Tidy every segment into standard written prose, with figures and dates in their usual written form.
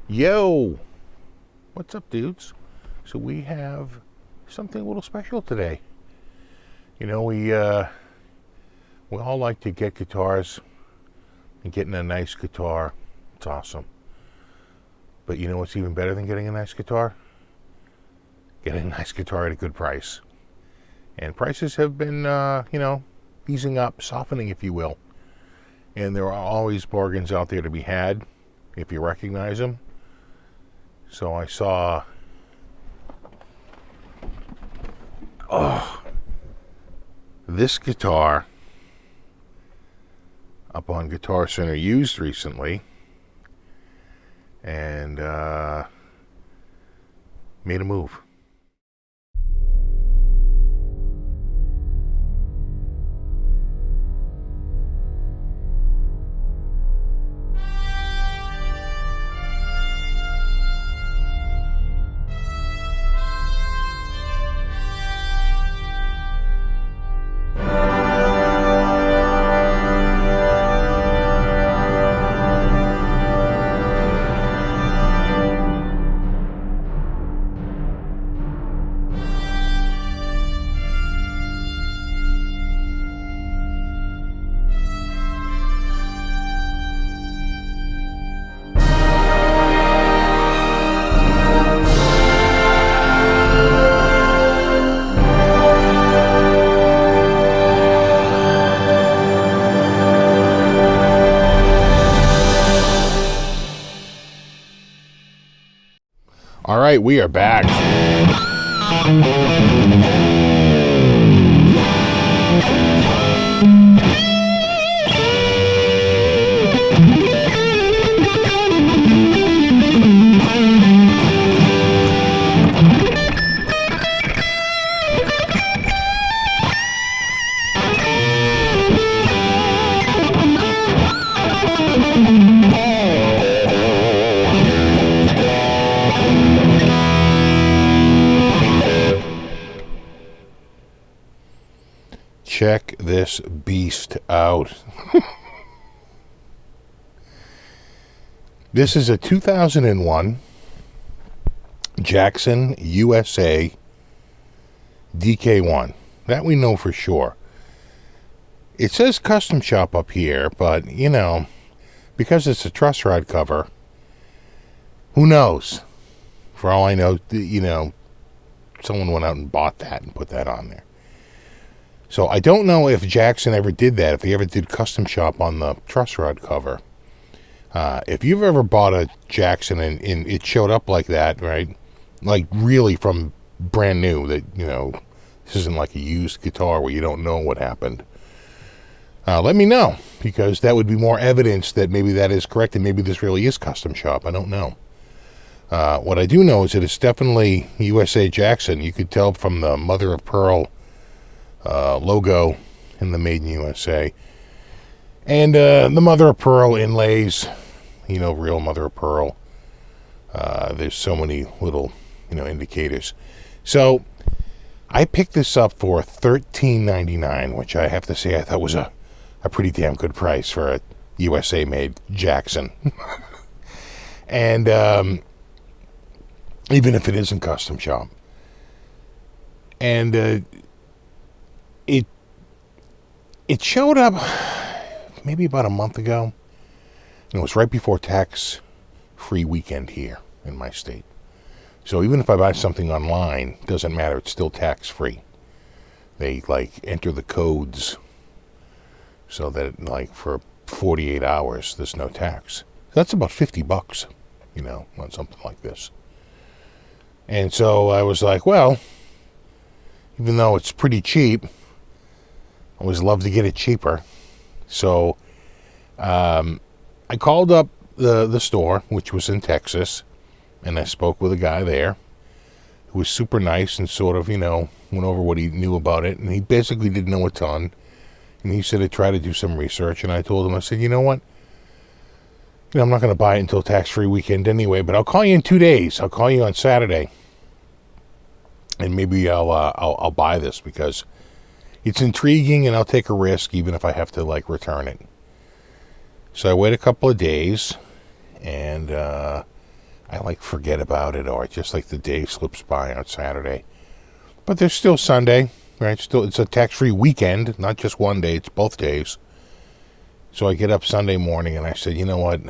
Yo, what's up, dudes? So we have something a little special today. You know, we all like to get guitars, and getting a nice guitar, it's awesome. But you know what's even better than getting a nice guitar? Getting a nice guitar at a good price. And prices have been, easing up, softening, if you will. And there are always bargains out there to be had if you recognize them. So I saw this guitar up on Guitar Center used recently, and made a move. All right, we are back. Check this beast out. This is a 2001 Jackson USA DK1. That we know for sure. It says custom shop up here, but, because it's a truss rod cover, who knows? For all I know, someone went out and bought that and put that on there. So I don't know if Jackson ever did that, if they ever did custom shop on the truss rod cover. If you've ever bought a Jackson and it showed up like that, right? Like really from brand new, that, this isn't like a used guitar where you don't know what happened. Let me know, because that would be more evidence that maybe that is correct and maybe this really is custom shop. I don't know. What I do know is that it's definitely USA Jackson. You could tell from the mother of pearl logo in the Made in USA, and the mother of pearl inlays, real mother of pearl. There's so many little indicators. So I picked this up for $13.99, which I have to say I thought was a pretty damn good price for a USA made Jackson. And even if it isn't custom shop, and It showed up maybe about a month ago. It was right before tax-free weekend here in my state. So even if I buy something online, it doesn't matter. It's still tax-free. They, enter the codes so that, for 48 hours, there's no tax. That's about $50, on something like this. And so I was like, well, even though it's pretty cheap, I always love to get it cheaper. So I called up the store, which was in Texas, and I spoke with a guy there who was super nice and sort of, went over what he knew about it. And he basically didn't know a ton. And he said to try to do some research. And I told him, I said, you know what? I'm not going to buy it until tax-free weekend anyway, but I'll call you in 2 days. I'll call you on Saturday. And maybe I'll buy this because it's intriguing, and I'll take a risk even if I have to return it. So I wait a couple of days, and I like forget about it, or just like the day slips by on Saturday. But there's still Sunday, right? Still, it's a tax-free weekend, not just one day, it's both days. So I get up Sunday morning and I said, you know what,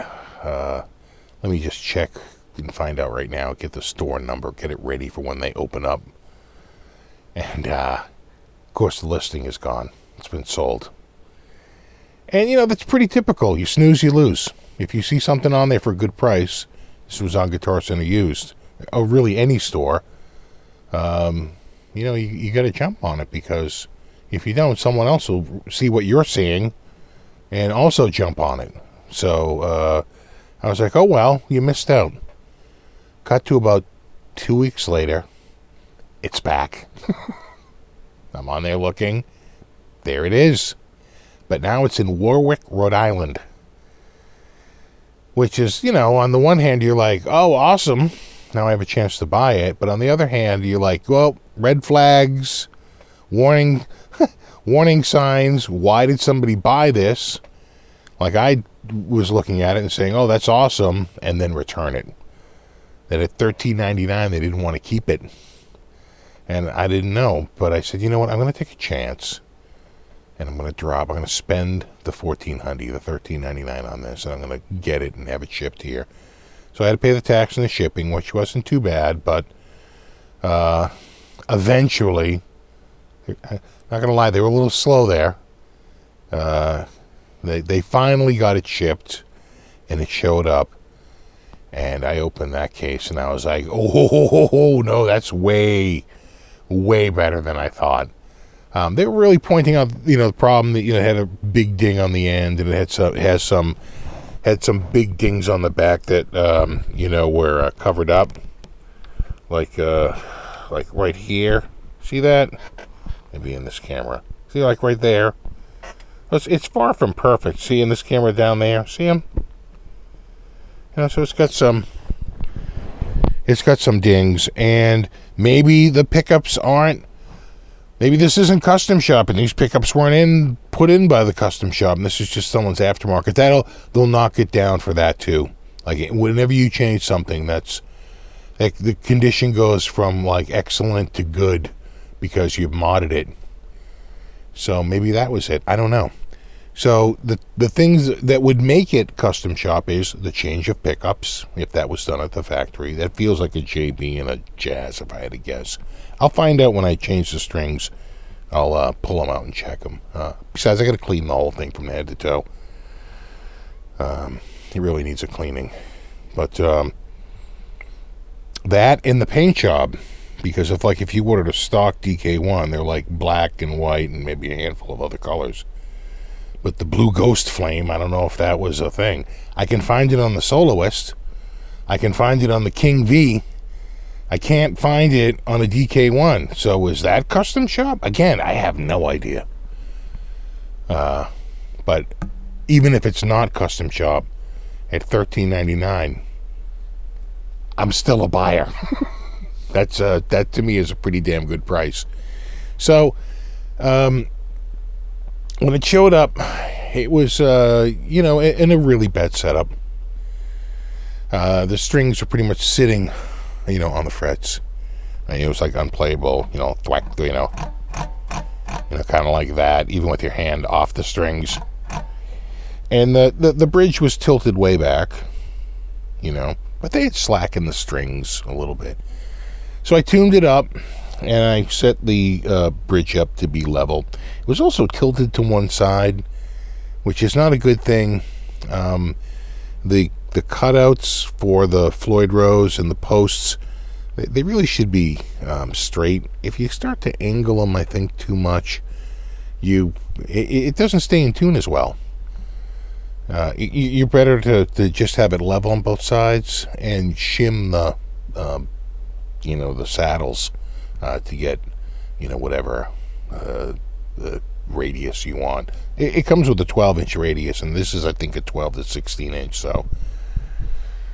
let me just check and find out right now, get the store number, get it ready for when they open up. And, of course, the listing is gone. It's been sold. And, that's pretty typical. You snooze, you lose. If you see something on there for a good price, this was on Guitar Center used, or really any store, you got to jump on it, because if you don't, someone else will see what you're seeing and also jump on it. So I was like, oh, well, you missed out. Cut to about 2 weeks later, it's back. I'm on there looking. There it is. But now it's in Warwick, Rhode Island. Which is, on the one hand, you're like, oh, awesome. Now I have a chance to buy it. But on the other hand, you're like, well, red flags, warning signs. Why did somebody buy this? Like, I was looking at it and saying, oh, that's awesome, and then return it. That at $13.99, they didn't want to keep it. And I didn't know. But I said, you know what, I'm going to take a chance. And I'm going to spend the $1,400, the $13.99 on this, and I'm going to get it and have it shipped here. So I had to pay the tax and the shipping, which wasn't too bad, but eventually, not going to lie, they were a little slow there. They finally got it shipped, and it showed up, and I opened that case, and I was like, oh no, that's way, way better than I thought. They were really pointing out, the problem that, it had a big ding on the end, and it had some big dings on the back that, were covered up, like right here. See that? Maybe in this camera. See, like right there. It's far from perfect. See in this camera down there? See them? So it's got some dings, and maybe the pickups aren't. Maybe this isn't custom shop, and these pickups weren't put in by the custom shop, and this is just someone's aftermarket. They'll knock it down for that too. Like, whenever you change something, that's like the condition goes from like excellent to good because you've modded it. So maybe that was it. I don't know. So the things that would make it custom shop is the change of pickups, if that was done at the factory. That feels like a JB and a Jazz, if I had to guess. I'll find out when I change the strings. I'll pull them out and check them. Besides, I got to clean the whole thing from head to toe. It really needs a cleaning. But that and the paint job, because if you ordered a stock DK1, they're like black and white and maybe a handful of other colors. But the Blue Ghost Flame, I don't know if that was a thing. I can find it on the Soloist. I can find it on the King V. I can't find it on a DK1. So is that custom shop? Again, I have no idea. But even if it's not custom shop at $13.99, I'm still a buyer. That to me is a pretty damn good price. So when it showed up, it was in a really bad setup. The strings were pretty much sitting on the frets. And it was like unplayable, thwack, kind of like that, even with your hand off the strings. And the bridge was tilted way back, but they had slackened the strings a little bit. So I tuned it up, and I set the bridge up to be level. It was also tilted to one side, which is not a good thing. The cutouts for the Floyd Rose and the posts, they really should be straight. If you start to angle them, I think, too much, it doesn't stay in tune as well. You're better to just have it level on both sides and shim the saddles to get whatever the radius you want. It comes with a 12-inch radius, and this is, I think, a 12 to 16-inch, so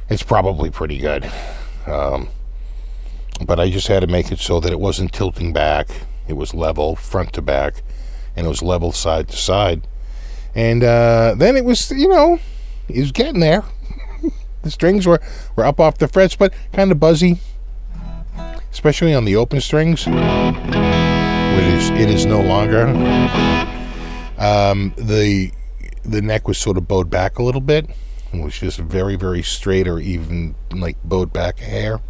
it's probably pretty good. But I just had to make it so that it wasn't tilting back. It was level front to back, and it was level side to side. And then it was, it was getting there. The strings were up off the frets, but kind of buzzy, especially on the open strings, which it is no longer. The neck was sort of bowed back a little bit. It was just very, very straight, or even like bowed back a hair.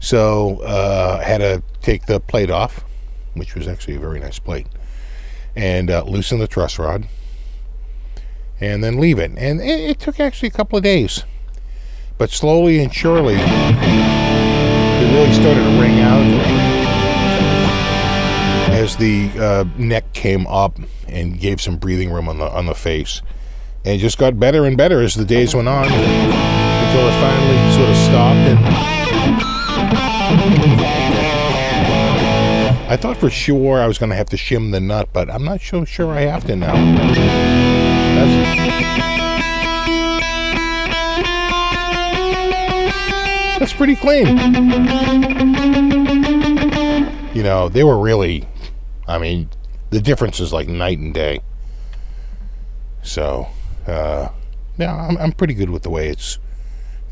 So I had to take the plate off, which was actually a very nice plate, and loosen the truss rod, and then leave it. And it took actually a couple of days, but slowly and surely it really started to ring out as the neck came up and gave some breathing room on the face, and it just got better and better as the days went on until it finally sort of stopped. And I thought for sure I was going to have to shim the nut, but I'm not so sure I have to now. That's pretty clean. You know, they were really, I mean, the difference is like night and day. So, yeah, I'm pretty good with the way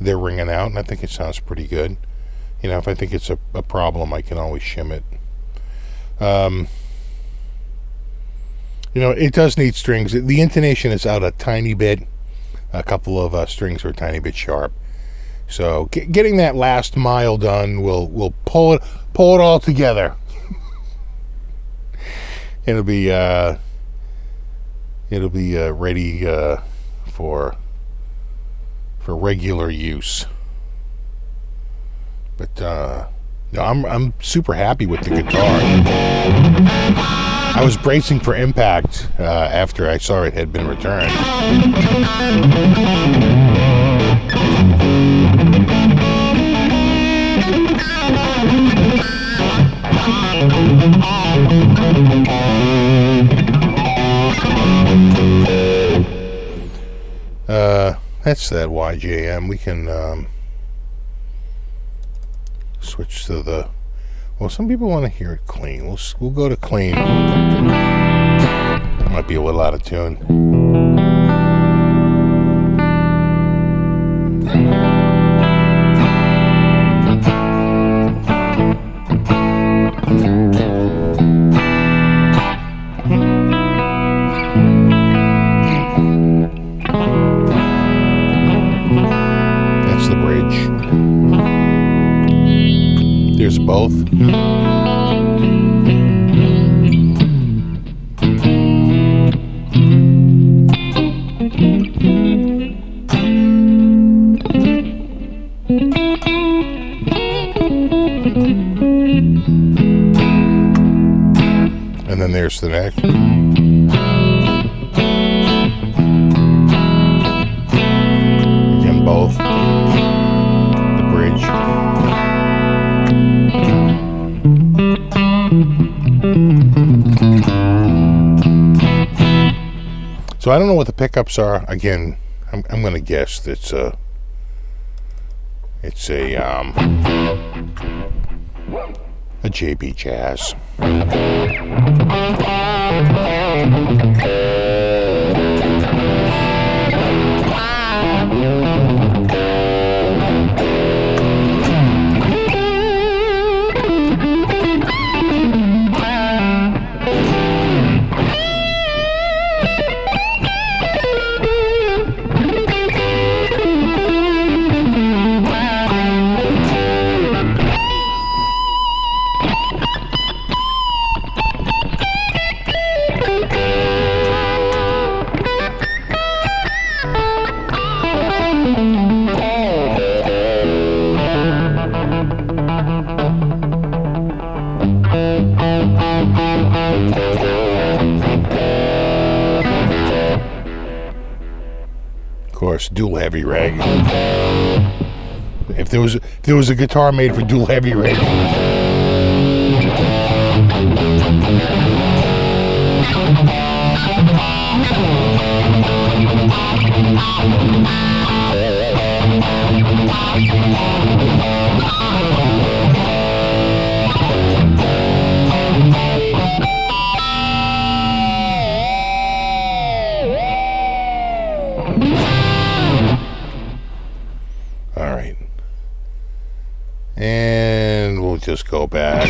they're ringing out, and I think it sounds pretty good. You know, if I think it's a problem, I can always shim it. You know, it does need strings. The intonation is out a tiny bit. A couple of strings are a tiny bit sharp. So getting that last mile done will pull it all together. It'll be ready for regular use. But no, I'm super happy with the guitar. I was bracing for impact after I saw it had been returned. That's that YJM. We can switch to the... Well, some people want to hear it clean. We'll go to clean. Might be a little out of tune. That's the bridge. There's both. And then there's the neck. Again, both. The bridge. So I don't know what the pickups are. Again, I'm going to guess that it's a JB Jazz. Of course, dual heavy reg. If there was a guitar made for dual heavy reg. And we'll just go back.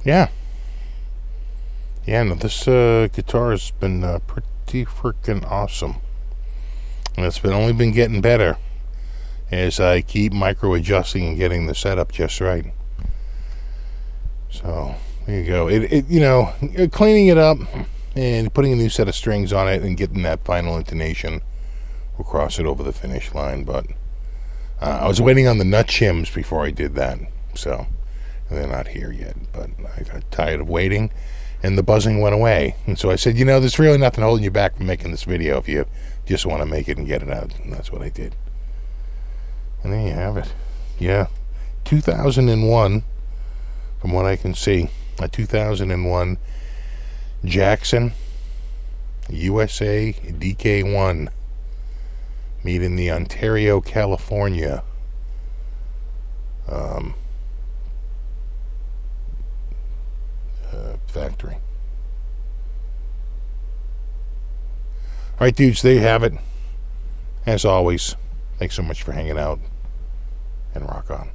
Yeah. Yeah, no, this guitar has been pretty freaking awesome. And it's only been getting better as I keep micro adjusting and getting the setup just right. So there you go. Cleaning it up and putting a new set of strings on it and getting that final intonation will cross it over the finish line. But I was waiting on the nut shims before I did that, so they're not here yet. But I got tired of waiting, and the buzzing went away. And so I said, there's really nothing holding you back from making this video if you just want to make it and get it out. And that's what I did. And there you have it. Yeah, 2001, from what I can see, a 2001 Jackson USA DK1 made in the Ontario, California factory. All right, dudes, there you have it. As always, thanks so much for hanging out, and rock on.